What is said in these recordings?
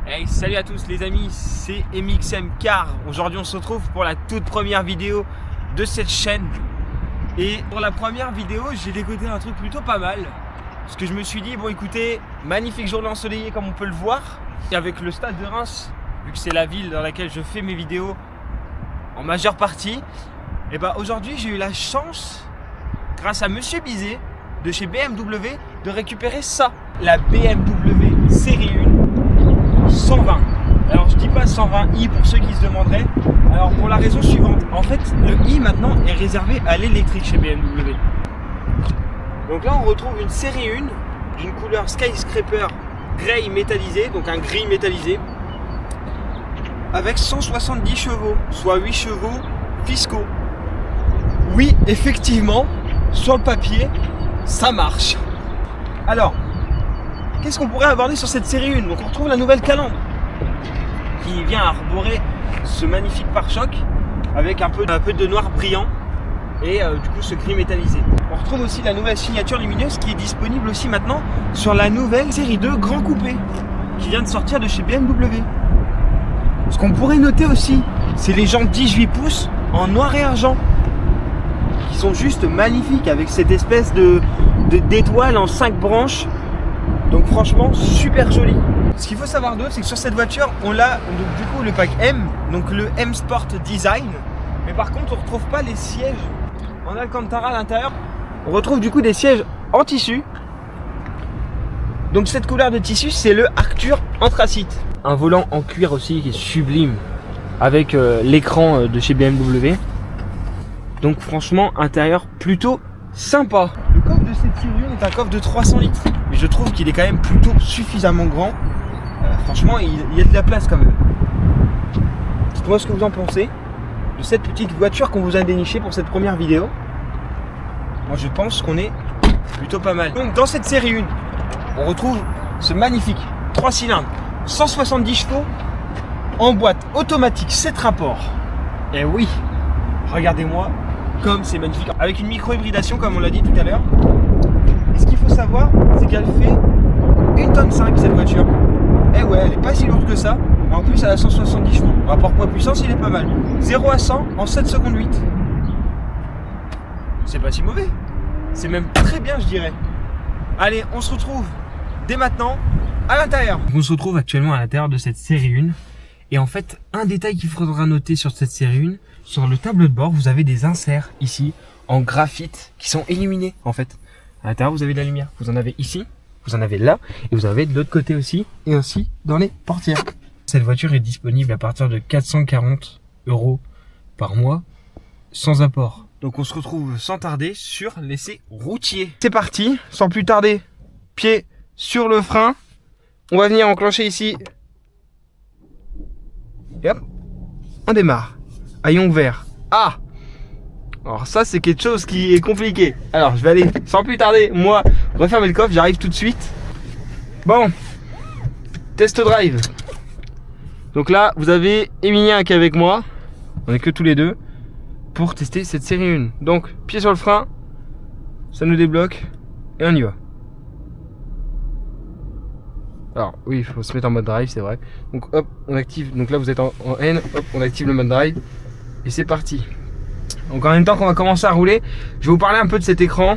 Hey, salut à tous les amis, c'est MXM Car. Aujourd'hui on se retrouve pour la toute première vidéo de cette chaîne. Et pour la première vidéo, j'ai décoté un truc plutôt pas mal. Parce que je me suis dit, bon écoutez, magnifique journée ensoleillée comme on peut le voir. Et avec le stade de Reims, vu que c'est la ville dans laquelle je fais mes vidéos en majeure partie, et bah aujourd'hui j'ai eu la chance, grâce à Monsieur Bizet de chez BMW, de récupérer ça. La BMW série 1 120. Alors je dis pas 120i pour ceux qui se demanderaient. Alors pour la raison suivante, en fait le i maintenant est réservé à l'électrique chez BMW. Donc là on retrouve une série 1 d'une couleur Skyscraper grey métallisé, donc un gris métallisé, avec 170 chevaux, soit 8 chevaux fiscaux. Oui, effectivement, sur le papier, ça marche. Alors, qu'est-ce qu'on pourrait aborder sur cette série 1? Donc on retrouve la nouvelle calandre qui vient arborer ce magnifique pare-choc avec un peu de noir brillant et du coup ce gris métallisé. On retrouve aussi la nouvelle signature lumineuse qui est disponible aussi maintenant sur la nouvelle série 2 Grand Coupé qui vient de sortir de chez BMW. Ce qu'on pourrait noter aussi, c'est les jantes 18 pouces en noir et argent qui sont juste magnifiques avec cette espèce d'étoile en 5 branches. Donc franchement super joli. Ce qu'il faut savoir d'autre, c'est que sur cette voiture on a donc, du coup le pack M, donc le M Sport Design, mais par contre on retrouve pas les sièges en Alcantara à l'intérieur. On retrouve du coup des sièges en tissu. Donc cette couleur de tissu c'est le Arcture Anthracite. Un volant en cuir aussi qui est sublime avec l'écran de chez BMW. Donc franchement intérieur plutôt sympa. Le coffre de cette série 1 est un coffre de 300 litres. Mais je trouve qu'il est quand même plutôt suffisamment grand. Franchement, il y a de la place quand même. Dites-moi ce que vous en pensez de cette petite voiture qu'on vous a dénichée pour cette première vidéo. Moi, je pense qu'on est plutôt pas mal. Donc, dans cette série 1, on retrouve ce magnifique 3 cylindres, 170 chevaux, en boîte automatique 7 rapports. Et oui, regardez-moi comme c'est magnifique. Avec une micro-hybridation, comme on l'a dit tout à l'heure. Et ce qu'il faut savoir, c'est qu'elle fait 1,5 tonne cette voiture. Eh ouais, elle est pas si lourde que ça. En plus, elle a 170 chevaux. Rapport poids-puissance, il est pas mal. 0 à 100 en 7 secondes 8. C'est pas si mauvais. C'est même très bien, je dirais. Allez, on se retrouve dès maintenant à l'intérieur. On se retrouve actuellement à l'intérieur de cette série 1. Et en fait, un détail qu'il faudra noter sur cette série 1, sur le tableau de bord, vous avez des inserts ici en graphite qui sont illuminés en fait. À l'intérieur, vous avez de la lumière. Vous en avez ici, vous en avez là, et vous en avez de l'autre côté aussi, et aussi dans les portières. Cette voiture est disponible à partir de 440 € par mois, sans apport. Donc on se retrouve sans tarder sur l'essai routier. C'est parti, sans plus tarder, pied sur le frein. On va venir enclencher ici. Et hop, on démarre. Haillon vert. Ah! Alors ça c'est quelque chose qui est compliqué. Alors je vais aller sans plus tarder, moi, refermer le coffre, j'arrive tout de suite. Bon, test drive. Donc là vous avez Emilien qui est avec moi. On est que tous les deux pour tester cette série 1. Donc pied sur le frein, ça nous débloque et on y va. Alors oui, il faut se mettre en mode drive, c'est vrai. Donc hop, on active, donc là vous êtes en N, hop, on active le mode drive et c'est parti. Donc en même temps qu'on va commencer à rouler, je vais vous parler un peu de cet écran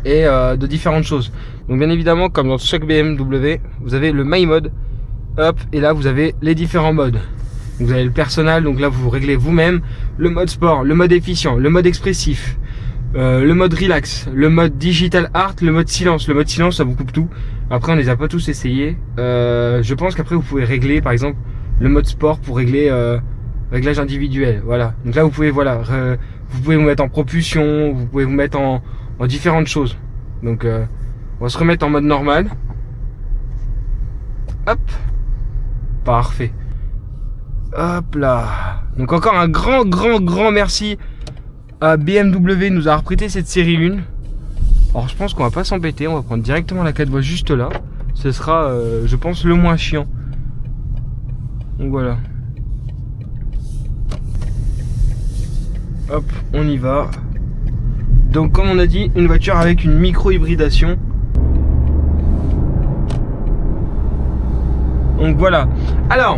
et de différentes choses. Donc bien évidemment, comme dans chaque BMW, vous avez le My Mode, hop, et là vous avez les différents modes. Donc, vous avez le personnel, donc là vous réglez vous-même, le mode sport, le mode efficient, le mode expressif, le mode relax, le mode digital art, le mode silence. Le mode silence ça vous coupe tout. Après on les a pas tous essayés. Je pense qu'après vous pouvez régler par exemple le mode sport pour régler réglage individuel, voilà. Donc là vous pouvez vous pouvez vous mettre en propulsion, vous pouvez vous mettre en différentes choses. Donc on va se remettre en mode normal. Hop, parfait. Hop là. Donc encore un grand merci à BMW de nous avoir prêté cette série 1. Alors je pense qu'on va pas s'embêter, on va prendre directement la 4 voies juste là. Ce sera je pense le moins chiant. Donc voilà. Hop, on y va. Donc comme on a dit, une voiture avec une micro-hybridation. Donc voilà. Alors,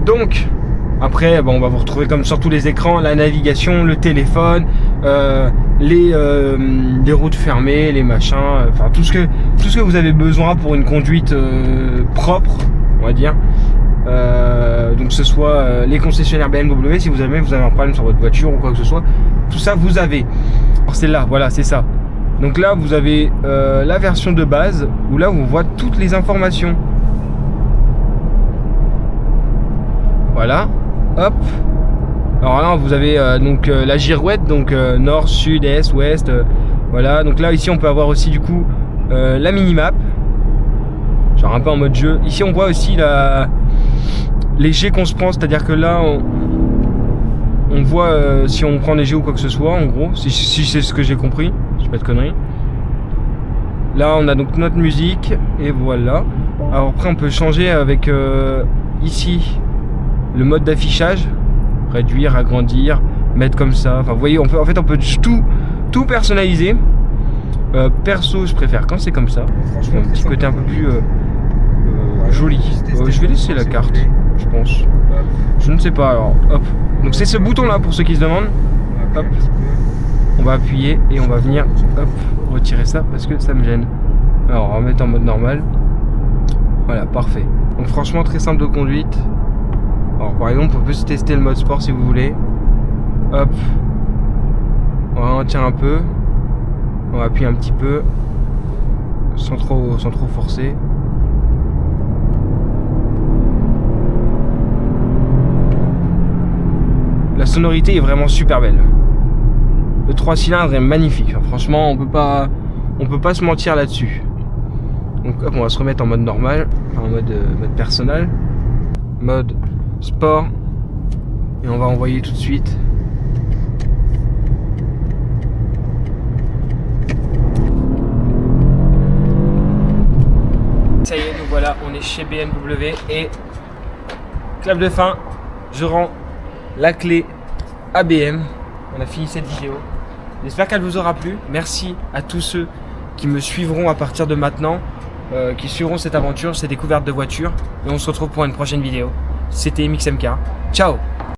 donc après, bon, on va vous retrouver comme sur tous les écrans, la navigation, le téléphone, les routes fermées, les machins, enfin tout ce que vous avez besoin pour une conduite propre, on va dire. Donc que ce soit les concessionnaires BMW, si vous avez un problème sur votre voiture ou quoi que ce soit, tout ça vous avez. Alors c'est là, voilà, c'est ça. Donc là vous avez la version de base où là on voit toutes les informations. Voilà, hop. Alors là vous avez donc la girouette, donc nord, sud, est, ouest. Voilà, donc là ici on peut avoir aussi du coup la minimap, genre un peu en mode jeu. Ici on voit aussi les jets qu'on se prend, c'est-à-dire que là on voit si on prend des jets ou quoi que ce soit, en gros, si c'est ce que j'ai compris, je dis pas de conneries. Là on a donc notre musique et voilà. Alors après on peut changer avec ici le mode d'affichage, réduire, agrandir, mettre comme ça. Enfin vous voyez, en fait on peut tout personnaliser. Perso je préfère quand c'est comme ça. Franchement, un petit côté un peu plus joli. Je vais laisser la carte, je pense. Je ne sais pas. Alors hop. Donc c'est ce bouton là pour ceux qui se demandent. Hop. On va appuyer et on va venir hop retirer ça parce que ça me gêne. Alors on va mettre en mode normal. Voilà, parfait. Donc franchement très simple de conduite. Alors par exemple on peut se tester le mode sport si vous voulez. Hop. On va ralentir un peu. On va appuyer un petit peu sans trop forcer. La sonorité est vraiment super belle. Le 3 cylindres est magnifique. Enfin, franchement, on peut pas se mentir là-dessus. Donc hop, on va se remettre en mode normal, enfin, en mode personnel, mode sport, et on va envoyer tout de suite. Ça y est, nous voilà, on est chez BMW et clap de fin, je rends la clé à BM. On a fini cette vidéo. J'espère qu'elle vous aura plu. Merci à tous ceux qui me suivront à partir de maintenant, qui suivront cette aventure, ces découvertes de voitures. Et on se retrouve pour une prochaine vidéo. C'était MXMK. Ciao!